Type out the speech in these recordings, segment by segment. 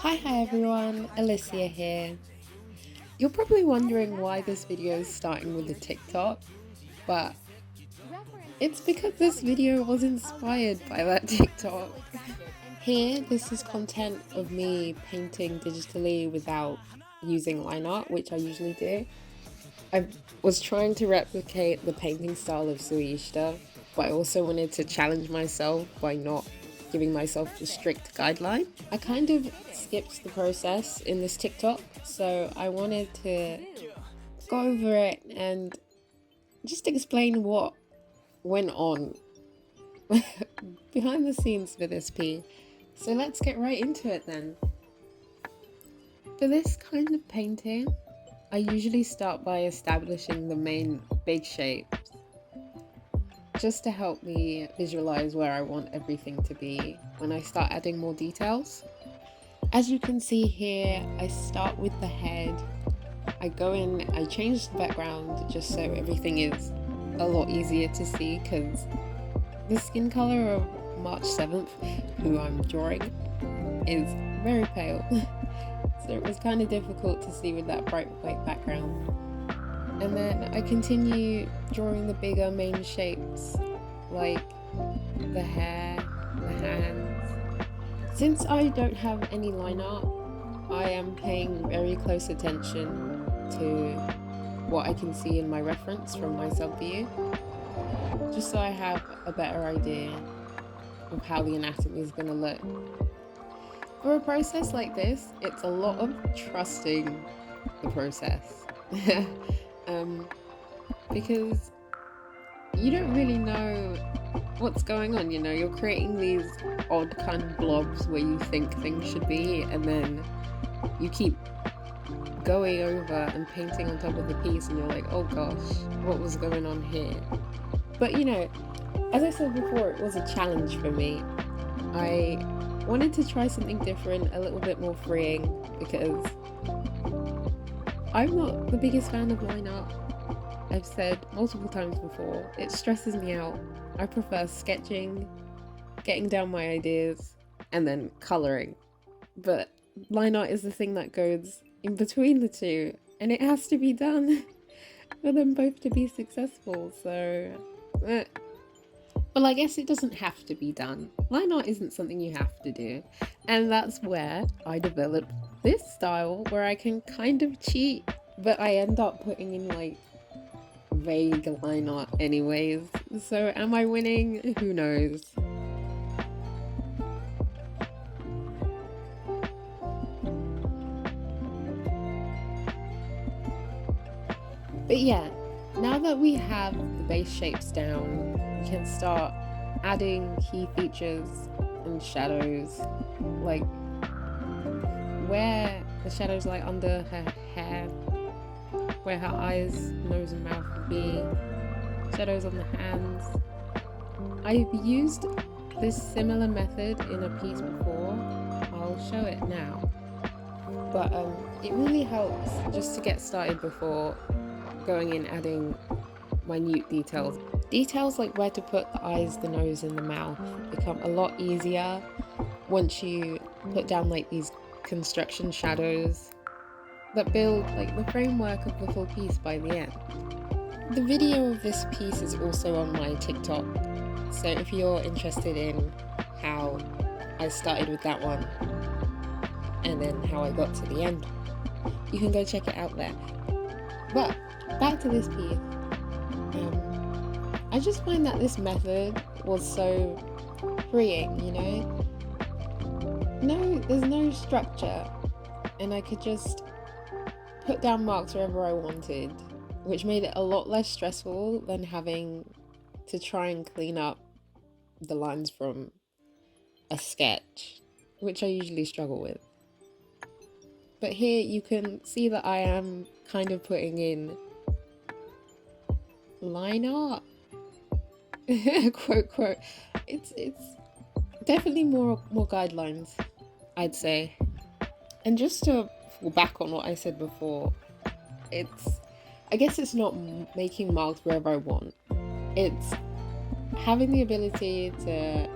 Hi everyone, Alicia here. You're probably wondering why this video is starting with a TikTok, but it's because this video was inspired by that TikTok. Here, this is content of me painting digitally without using line art, which I usually do. I was trying to replicate the painting style of Suishita, but I also wanted to challenge myself by not giving myself a strict guideline. I kind of skipped the process in this TikTok, so I wanted to go over it and just explain what went on behind the scenes for this piece. So let's get right into it then. For this kind of painting, I usually start by establishing the main big shapes, just to help me visualize where I want everything to be when I start adding more details. As you can see here, I start with the head. I go in, I change the background just so everything is a lot easier to see, because the skin color of March 7th, who I'm drawing, is very pale. So it was kind of difficult to see with that bright white background. And then I continue drawing the bigger main shapes, like the hair, the hands. Since I don't have any line art, I am paying very close attention to what I can see in my reference from my sub view, just so I have a better idea of how the anatomy is going to look. For a process like this, it's a lot of trusting the process. Because you don't really know what's going on, you're creating these odd kind of blobs where you think things should be, and then you keep going over and painting on top of the piece and you're like, oh gosh, what was going on here? But as I said before, it was a challenge for me. I wanted to try something different, a little bit more freeing, because I'm not the biggest fan of line art. I've said multiple times before, it stresses me out. I prefer sketching, getting down my ideas, and then colouring. But line art is the thing that goes in between the two, and it has to be done for them both to be successful, so... Well, I guess it doesn't have to be done. Line art isn't something you have to do. And that's where I developed this style where I can kind of cheat, but I end up putting in like vague line art anyways. So am I winning? Who knows? But yeah, now that we have the base shapes down, we can start adding key features and shadows, like where the shadows like under her hair, where her eyes, nose and mouth would be, shadows on the hands. I've used this similar method in a piece before, I'll show it now, but it really helps just to get started before going in adding minute details. Details like where to put the eyes, the nose and the mouth become a lot easier once you put down like these construction shadows that build like the framework of the full piece by the end. The video of this piece is also on my TikTok, so if you're interested in how I started with that one and then how I got to the end, you can go check it out there. But back to this piece. I just find that this method was so freeing, there's no structure, and I could just put down marks wherever I wanted, which made it a lot less stressful than having to try and clean up the lines from a sketch, which I usually struggle with. But here you can see that I am kind of putting in line art, quote quote. It's definitely more guidelines, I'd say. And just to fall back on what I said before, I guess it's not making marks wherever I want, it's having the ability to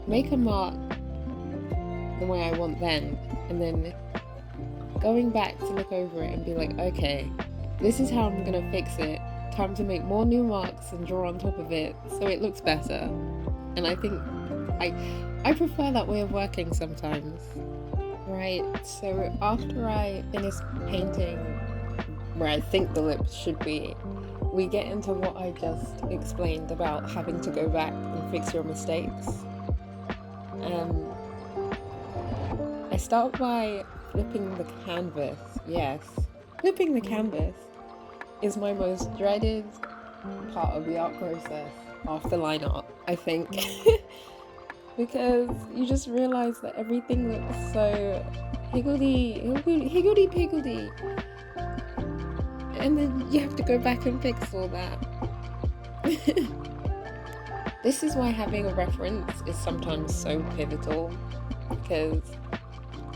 make a mark the way I want then, and then going back to look over it and be like, okay, this is how I'm gonna fix it. Time to make more new marks and draw on top of it so it looks better. And I think I prefer that way of working sometimes. Right, so after I finish painting where I think the lips should be, we get into what I just explained about having to go back and fix your mistakes. I start by flipping the canvas. Yes, flipping the canvas is my most dreaded part of the art process after line art, I think. Because you just realize that everything looks so higgledy-piggledy. And then you have to go back and fix all that. This is why having a reference is sometimes so pivotal, because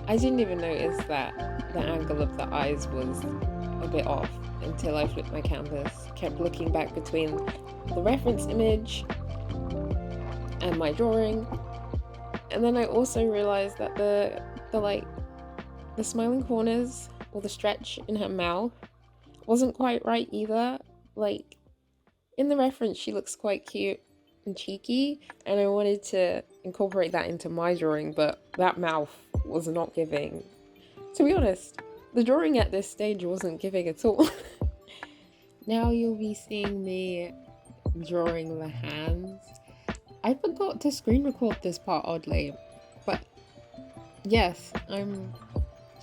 I didn't even notice that the angle of the eyes was a bit off until I flipped my canvas. Kept looking back between the reference image and my drawing, and then I also realized that the smiling corners or the stretch in her mouth wasn't quite right either. Like, in the reference she looks quite cute and cheeky, and I wanted to incorporate that into my drawing, but that mouth was not giving. To be honest, the drawing at this stage wasn't giving at all. Now you'll be seeing me drawing the hands. I forgot to screen record this part, oddly, but yes, I'm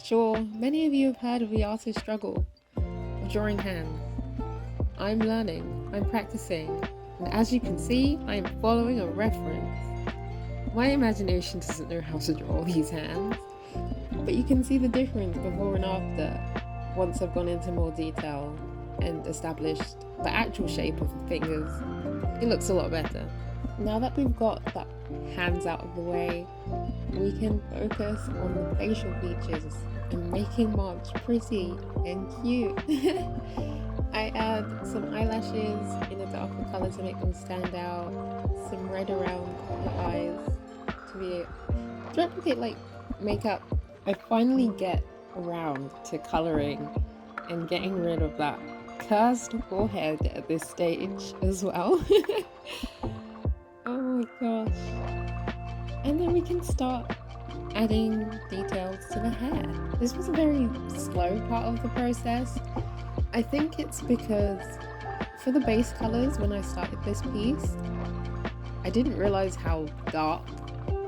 sure many of you have heard of the artist's struggle of drawing hands. I'm learning, I'm practicing, and as you can see, I'm following a reference. My imagination doesn't know how to draw these hands, but you can see the difference before and after once I've gone into more detail and established the actual shape of the fingers. It looks a lot better. Now that we've got the hands out of the way, we can focus on the facial features and making March pretty and cute. I add some eyelashes in a darker colour to make them stand out, some red around the eyes to replicate like makeup. I finally get around to colouring and getting rid of that cursed forehead at this stage as well. Oh my gosh. And then we can start adding details to the hair. This was a very slow part of the process. I think it's because for the base colours, when I started this piece, I didn't realise how dark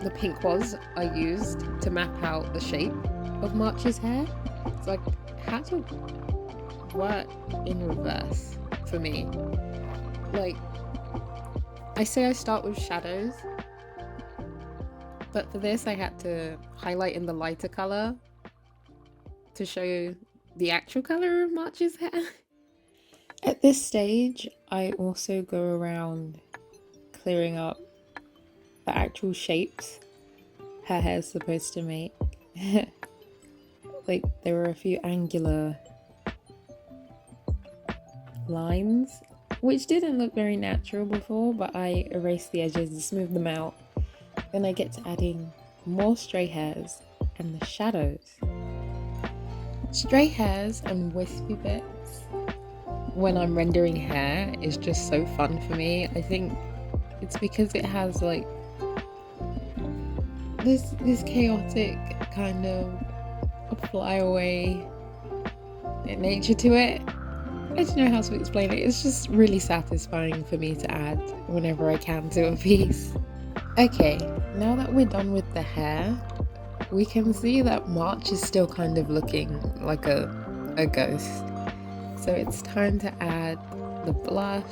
the pink was I used to map out the shape of March's hair. So I had to work in reverse for me. Like, I say I start with shadows, but for this I had to highlight in the lighter colour to show the actual colour of March's hair. At this stage, I also go around clearing up the actual shapes her hair's supposed to make. Like, there were a few angular lines which didn't look very natural before, but I erased the edges and smoothed them out. Then I get to adding more stray hairs and the shadows. Stray hairs and wispy bits when I'm rendering hair is just so fun for me. I think it's because it has like this chaotic kind of a flyaway nature to it. I don't know how to explain it. It's just really satisfying for me to add whenever I can to a piece. Okay, now that we're done with the hair, we can see that March is still kind of looking like a ghost. So it's time to add the blush,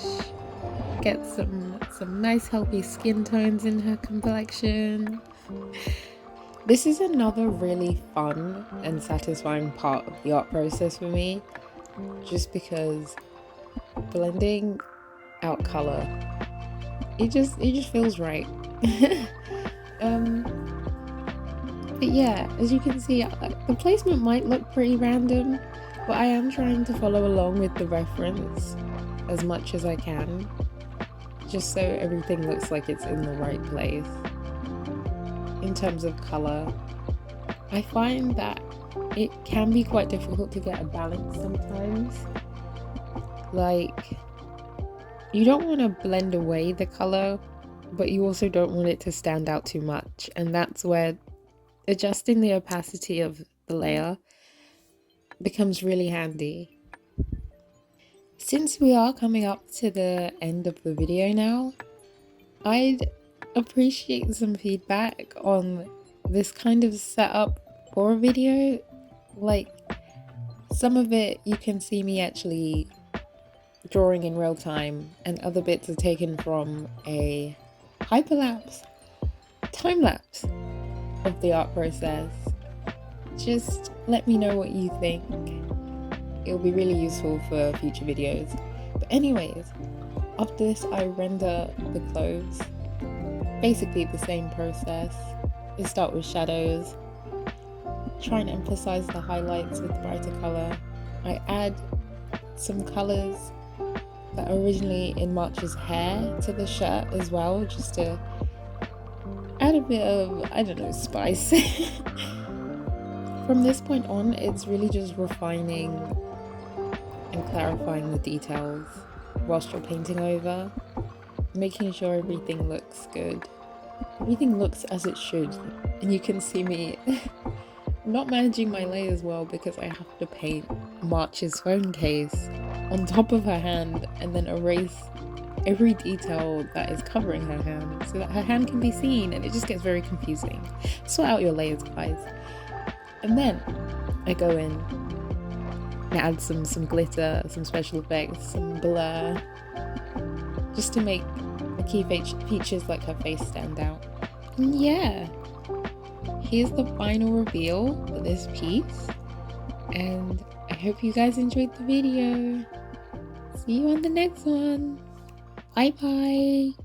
get some nice healthy skin tones in her complexion. This is another really fun and satisfying part of the art process for me, just because blending out color, it just feels right. But yeah, as you can see, the placement might look pretty random, but I am trying to follow along with the reference as much as I can, just so everything looks like it's in the right place in terms of color I find that it can be quite difficult to get a balance sometimes. Like, you don't want to blend away the color, but you also don't want it to stand out too much. And that's where adjusting the opacity of the layer becomes really handy. Since we are coming up to the end of the video now, I'd appreciate some feedback on this kind of setup for a video. Like, some of it you can see me actually drawing in real time, and other bits are taken from a hyperlapse, time-lapse of the art process. Just let me know what you think. It'll be really useful for future videos. But anyways, after this I render the clothes. Basically the same process. I start with shadows, try and emphasize the highlights with brighter color. I add some colors that are originally in March's hair to the shirt as well, just to add a bit of, I don't know, spice. From this point on, it's really just refining and clarifying the details whilst you're painting over, making sure everything looks good. Everything looks as it should. And you can see me not managing my layers well because I have to paint March's phone case on top of her hand and then erase every detail that is covering her hand so that her hand can be seen, and it just gets very confusing. Sort out your layers, guys. And then I go in and add some glitter, some special effects, some blur, just to make the key features like her face stand out. And yeah, here's the final reveal for this piece, and I hope you guys enjoyed the video. See you on the next one. Bye bye.